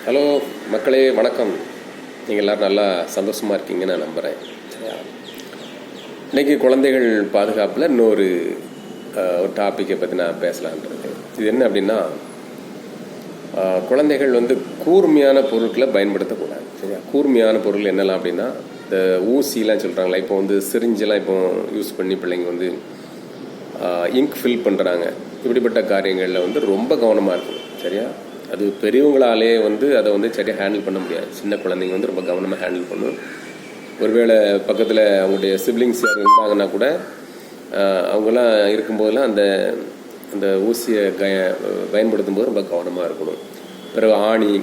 Hello மக்களே, வணக்கம். நீங்கள் எல்லோரும் நல்லா சந்தோஷமாக இருக்கீங்கன்னு நான் நம்புகிறேன். சரியா? இன்றைக்கி குழந்தைகள் பாதுகாப்பில் இன்னொரு டாப்பிக்கை பற்றி நான் பேசலான்றது. இது என்ன அப்படின்னா, குழந்தைகள் கூர்மையான பொருட்களை பயன்படுத்தக்கூடாது. சரியா? கூர்மையான பொருள் என்னெல்லாம் அப்படின்னா, இந்த ஊசிலாம் சொல்கிறாங்களா, இப்போ சிரிஞ்செல்லாம் இப்போ யூஸ் பண்ணி பிள்ளைங்க இங்க் ஃபில் பண்ணுறாங்க. இப்படிப்பட்ட காரியங்களில் ரொம்ப கவனமாக இருக்கணும். சரியா? அது பெரியவங்களாலே அதை சரியாக ஹேண்டில் பண்ண முடியாது. சின்ன குழந்தைங்க ரொம்ப கவனமாக ஹேண்டில் பண்ணணும். ஒருவேளை பக்கத்தில் அவங்களுடைய சிப்ளிங்ஸ் யார் இருந்தாங்கன்னா கூட அவங்களாம் இருக்கும்போதெல்லாம் அந்த ஊசியை பயன்படுத்தும் போது ரொம்ப கவனமாக இருக்கணும். பிறகு ஆணி,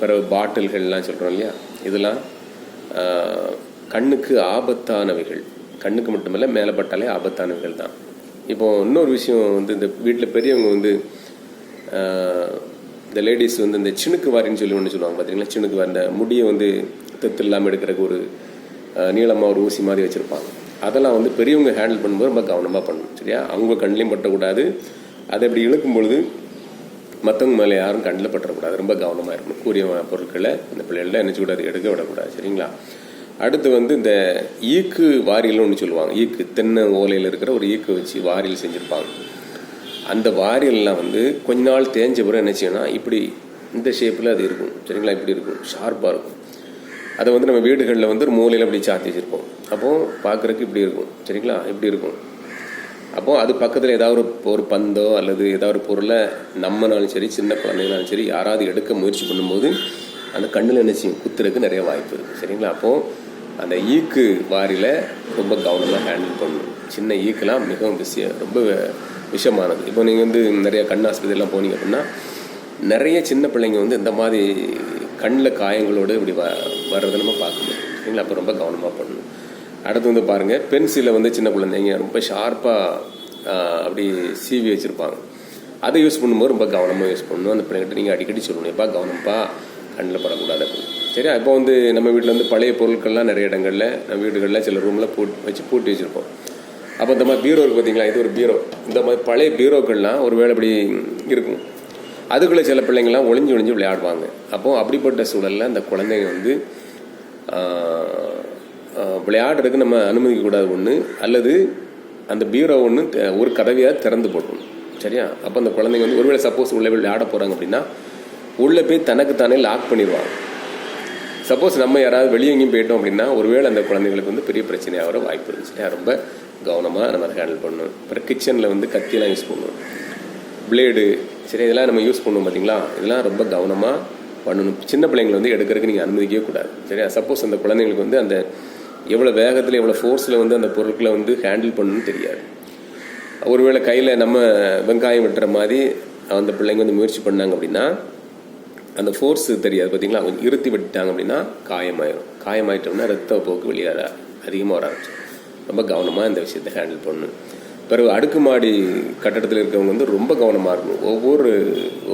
பிறகு பாட்டில்கள்லாம் சொல்கிறோம் இல்லையா, இதெல்லாம் கண்ணுக்கு ஆபத்தானவைகள். கண்ணுக்கு மட்டுமல்ல, மேலே பட்டாலே ஆபத்தானவைகள் தான். இப்போது இன்னொரு விஷயம் இந்த வீட்டில் பெரியவங்க இந்த லேடிஸ் இந்த சினுக்கு வாரின்னு சொல்லி ஒன்று சொல்லுவாங்க பார்த்தீங்களா. சினுக்கு வாரி, இந்த முடியை தெத்து இல்லாமல் எடுக்கிறதுக்கு ஒரு நீளமாக ஒரு ஊசி மாதிரி வச்சுருப்பாங்க. அதெல்லாம் பெரியவங்க ஹேண்டில் பண்ணும்போது ரொம்ப கவனமாக பண்ணணும். சரியா? அவங்க கண்ணிலையும் பட்டக்கூடாது. அதை இப்படி இழுக்கும் பொழுது மற்றவங்க மேலே யாரும் கண்ணில் பற்றக்கூடாது. ரொம்ப கவனமாக இருக்கணும். கூறிய பொருட்களை இந்த பிள்ளைகளில் நினச்சிக்கூடாது, எடுக்க விடக்கூடாது. சரிங்களா? அடுத்து இந்த ஈக்கு வாரியல்னு ஒன்று சொல்லுவாங்க. ஈக்கு, தென்னை ஓலையில் இருக்கிற ஒரு ஈக்கு வச்சு வாரியல் செஞ்சுருப்பாங்க. அந்த வாரியல்லாம் கொஞ்ச நாள் தேஞ்ச பிறகு என்ன செய்யணும், இப்படி இந்த ஷேப்பில் அது இருக்கும். சரிங்களா? இப்படி இருக்கும், ஷார்ப்பாக இருக்கும். அதை நம்ம வீடுகளில் ஒரு மூலையில் அப்படி சாத்தி வச்சுருப்போம். அப்போது பார்க்குறதுக்கு இப்படி இருக்கும். சரிங்களா? இப்படி இருக்கும். அப்போது அது பக்கத்தில் ஏதாவது ஒரு பந்தோ அல்லது ஏதாவது ஒரு பொருளை நம்மனாலும் சரி, சின்ன குழந்தைங்களாலும் சரி, யாராவது எடுக்க முயற்சி பண்ணும்போது அந்த கண்ணில் என்ன செய்யும், குத்துறதுக்கு நிறைய வாய்ப்பு இருக்குது. சரிங்களா? அப்போது அந்த ஈக்கு வாரியில் ரொம்ப கவனமாக ஹேண்டில் பண்ணணும். சின்ன ஈக்கெலாம் மிகவும் ரொம்ப விஷமானது. இப்போ நீங்கள் நிறைய கண் ஆஸ்பத்திரிலாம் போனீங்க அப்படின்னா நிறைய சின்ன பிள்ளைங்க இந்த மாதிரி கண்ணில் காயங்களோடு இப்படி வர்றதை நம்ம பார்க்க முடியும். சரிங்களா? அப்போ ரொம்ப கவனமாக பண்ணணும். அடுத்து பாருங்கள், பென்சிலை சின்ன குழந்தைங்க ரொம்ப ஷார்ப்பாக அப்படி சீவி வச்சுருப்பாங்க. அதை யூஸ் பண்ணும்போது ரொம்ப கவனமாக யூஸ் பண்ணணும். அந்த பிள்ளைங்கிட்ட நீங்கள் அடிக்கடி சொல்லணும், எப்பா கவனம்ப்பா, கண்ணில் படக்கூடாது அப்படின்னு. சரியா? இப்போ நம்ம வீட்டில் பழைய பொருட்கள்லாம் நிறைய இடங்களில், நம்ம வீடுகளில் சில ரூமில் பூட்டி வச்சுருப்போம். அப்போ இந்த மாதிரி பீரோ இருக்குது பார்த்தீங்களா, இது ஒரு பீரோ. இந்த மாதிரி பழைய பீரோக்கள்லாம் ஒரு வேளை இப்படி இருக்கும். அதுக்குள்ளே சில பிள்ளைங்கள்லாம் ஒளிஞ்சு விளையாடுவாங்க. அப்போது அப்படிப்பட்ட சூழலில் அந்த குழந்தைங்க விளையாடுறதுக்கு நம்ம அனுமதிக்கக்கூடாது ஒன்று, அல்லது அந்த பீரோ ஒரு கதவையாக திறந்து போட்டணும். சரியா? அப்போ அந்த குழந்தைங்க ஒருவேளை சப்போஸ் உள்ளே விளையாட போகிறாங்க அப்படின்னா உள்ளே போய் தனக்குத்தானே லாக் பண்ணிடுவாங்க. சப்போஸ் நம்ம யாராவது வெளியே எங்கேயும் போயிட்டோம் அப்படின்னா ஒருவேளை அந்த குழந்தைங்களுக்கு பெரிய பிரச்சனையாக வர வாய்ப்பு இருக்குது. சரியா? ரொம்ப கவனமாக நம்ம அதை ஹேண்டில் பண்ணணும். அப்புறம் கிச்சனில் கத்தியெல்லாம் யூஸ் பண்ணுவோம், பிளேடு. சரி, இதெல்லாம் நம்ம யூஸ் பண்ணுவோம் பார்த்தீங்களா, இதெல்லாம் ரொம்ப கவனமாக பண்ணணும். சின்ன பிள்ளைங்களை எடுக்கிறதுக்கு நீங்கள் அனுமதிக்கவே கூடாது. சரியா? சப்போஸ் அந்த குழந்தைங்களுக்கு அந்த எவ்வளோ வேகத்தில் எவ்வளோ ஃபோர்ஸில் அந்த பொருட்களை ஹேண்டில் பண்ணணும்னு தெரியாது. ஒருவேளை கையில் நம்ம வெங்காயம் வெட்டுற மாதிரி அந்த பிள்ளைங்க முயற்சி பண்ணாங்க அப்படின்னா அந்த ஃபோர்ஸ் தெரியாது பார்த்தீங்களா. கொஞ்சம் இருத்தி விட்டாங்க அப்படின்னா காயமாயிட்டோம்னா ரத்த போக்கு வெளியேற அதிகமாக வர ஆரம்பிச்சு. ரொம்ப கவனமாக இந்த விஷயத்தை ஹேண்டில் பண்ணணும். பிறகு அடுக்குமாடி கட்டடத்தில் இருக்கவங்க ரொம்ப கவனமாக இருக்கணும்.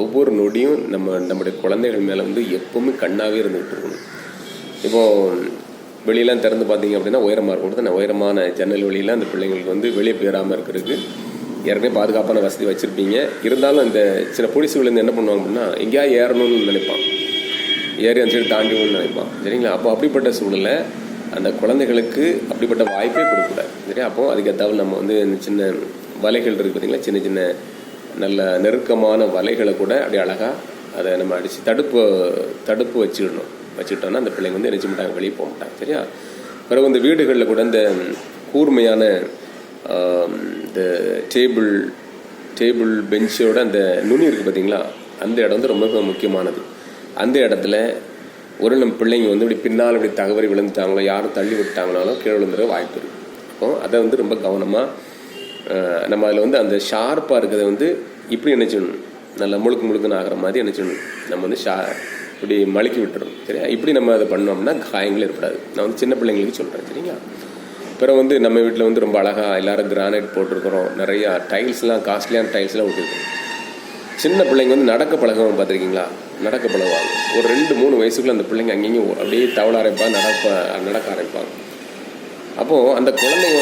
ஒவ்வொரு நொடியும் நம்முடைய குழந்தைகள் மேலே எப்போவுமே கண்ணாகவே இருந்துகிட்டு இருக்கணும். இப்போது வெளியெல்லாம் திறந்து பார்த்தீங்க அப்படின்னா உயரமாக இருக்கும். அந்த உயரமான ஜன்னல் வெளியெல்லாம் அந்த பிள்ளைங்களுக்கு வெளியே போயிடாமல் இருக்கிறதுக்கு ஏற்கனவே பாதுகாப்பான வசதி வச்சுருப்பீங்க. இருந்தாலும் இந்த சில பொலிசுகள் என்ன பண்ணுவாங்க அப்படின்னா எங்கேயா ஏறணும்னு நினைப்பான், ஏறி அந்த சைடு தாண்டிடணும்னு நினைப்பான். சரிங்களா? அப்போ அப்படிப்பட்ட சூழலை அந்த குழந்தைகளுக்கு அப்படிப்பட்ட வாய்ப்பே கொடுக்கக்கூடாது. சரியா? அப்போது அதுக்கேற்றாவில் நம்ம இந்த சின்ன வலைகள் இருக்குது பார்த்தீங்களா, சின்ன சின்ன நல்ல நெருக்கமான வலைகளை கூட அப்படி அழகாக அதை நம்ம அடித்து தடுப்பு வச்சுக்கிட்டோம்னா அந்த பிள்ளைங்க நினைச்சு மாட்டாங்க, வெளியே போக மாட்டாங்க. சரியா? பிறகு இந்த வீடுகளில் கூட இந்த கூர்மையான இந்த டேபிள் பெஞ்சோட அந்த நுனி இருக்குது பார்த்தீங்களா, அந்த இடம் ரொம்ப முக்கியமானது. அந்த இடத்துல நம்ம பிள்ளைங்க இப்படி பின்னால் இப்படி தகவறி விழுந்துட்டாங்களோ, யாரும் தள்ளி விட்டாங்கனாலும் கீழே விழுந்துற வாய்ப்பு இருக்குது. அப்போ அதை ரொம்ப கவனமாக நம்ம அதில் அந்த ஷார்ப்பாக இருக்கிறத இப்படி நினச்சிடணும், நல்லா முழுக்குன்னு ஆகிற மாதிரி நினச்சிடணும். நம்ம இப்படி மழுக்கி விட்டுறோம். சரியா? இப்படி நம்ம அதை பண்ணோம்னா காயங்கள் ஏற்படாது. நான் சின்ன பிள்ளைங்களுக்கு சொல்கிறேன். சரிங்களா? பிறகு நம்ம வீட்டில் ரொம்ப அழகாக எல்லோரும் கிரானைட் போட்டிருக்கிறோம். நிறையா டைல்ஸ்லாம், காஸ்ட்லியான டைல்ஸ்லாம் விட்டுருக்கோம். சின்ன பிள்ளைங்க நடக்க பழகம் பார்த்துருக்கீங்களா? நடக்க பழகுவாங்க. ஒரு 2-3 வயசுக்குள்ள அந்த பிள்ளைங்க அங்கேயும் அப்படியே தவள ஆரம்பிப்பாங்க, நடக்க ஆரம்பிப்பாங்க. அப்போது அந்த குழந்தைங்க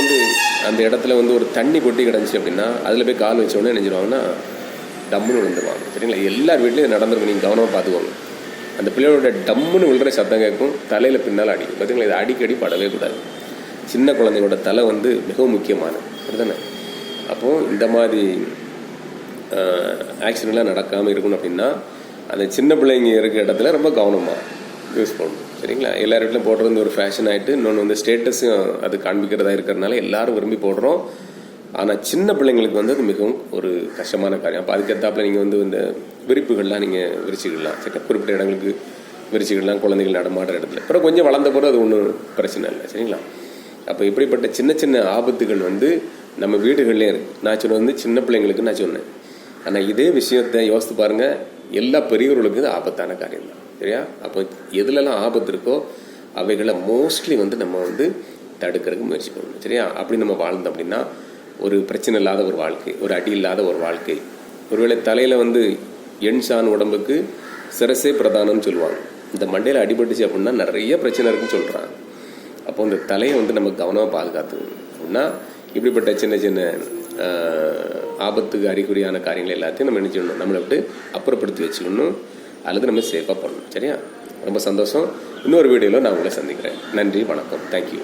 அந்த இடத்துல ஒரு தண்ணி கொட்டி கிடந்துச்சு அப்படின்னா அதில் போய் கால் வச்சோடனே நினைச்சிருவாங்கன்னா டம்முன்னு விழுந்துருவாங்க. சரிங்களா? எல்லார் வீட்லேயும் நடந்துருக்கும். நீங்கள் கவனமாக பார்த்துக்கோங்க. அந்த பிள்ளையோட டம்முன்னு விழுற சத்தம் கேட்கும், தலையில் பின்னால் அடிக்கும். பார்த்தீங்களா, இது அடிக்கடி படவே கூடாது. சின்ன குழந்தைங்களோட தலை வந்து மிகவும் முக்கியமானது, அப்படிதானே? அப்போது இந்த மாதிரி ஆக்சிடெண்ட்லாம் நடக்காமல் இருக்கணும் அப்படின்னா அந்த சின்ன பிள்ளைங்க இருக்கிற இடத்துல ரொம்ப கவனமாக யூஸ் பண்ணணும், சரிங்களா? எல்லார் வீட்டிலும் போடுறது வந்து ஒரு ஃபேஷன் ஆகிட்டு, இன்னொன்று வந்து ஸ்டேட்டஸும் அது காண்பிக்கிறதா இருக்கிறதுனால எல்லாரும் விரும்பி போடுறோம். ஆனால் சின்ன பிள்ளைங்களுக்கு வந்து அது மிகவும் ஒரு கஷ்டமான காரியம். அப்போ அதுக்கேற்றாப்புல நீங்கள் வந்து இந்த விரிப்புகள்லாம் நீங்கள் விரிச்சிக்கிடலாம், சரி, குறிப்பிட்ட இடங்களுக்கு விரிச்சிக்கிடலாம், குழந்தைகள் நடமாடுற இடத்துல. அப்புறம் கொஞ்சம் வளர்ந்த போது அது ஒன்றும் பிரச்சனை இல்லை, சரிங்களா? அப்போ இப்படிப்பட்ட சின்ன சின்ன ஆபத்துகள் வந்து நம்ம வீடுகள்லேயே இருக்குது. நான் சொன்னது வந்து சின்ன பிள்ளைங்களுக்கு நான் சொன்னேன். ஆனால் இதே விஷயத்தை யோசித்து பாருங்கள், எல்லா பெரியவர்களுக்கும் இது ஆபத்தான காரியம் தான், சரியா? அப்போ எதுலலாம் ஆபத்து இருக்கோ அவைகளை மோஸ்ட்லி வந்து நம்ம வந்து தடுக்கிறதுக்கு முயற்சி பண்ணணும், சரியா? அப்படி நம்ம வாழ்ந்தோம் அப்படின்னா ஒரு பிரச்சனை இல்லாத ஒரு வாழ்க்கை, ஒரு அடி இல்லாத ஒரு வாழ்க்கை. ஒருவேளை தலையில் வந்து எண்சான் உடம்புக்கு சிரசே பிரதானம்னு சொல்லுவாங்க. இந்த மண்டையில் அடிபட்டுச்சு அப்படின்னா நிறைய பிரச்சனை இருக்குன்னு சொல்கிறாங்க. அப்போ இந்த தலையை வந்து நம்ம கவனமாக பாதுகாத்துக்கணும். அப்படின்னா இப்படிப்பட்ட சின்ன சின்ன ஆபத்துக்கு அறிகுறியான காரியங்கள் எல்லாத்தையும் நம்ம நினைச்சிடணும், நம்மளை விட்டு அப்புறப்படுத்தி வச்சுக்கணும், அல்லது நம்ம சேஃபாக பண்ணணும், சரியா? ரொம்ப சந்தோஷம். இன்னொரு வீடியோவில் நான் உங்களை சந்திக்கிறேன். நன்றி, வணக்கம், தேங்க்யூ.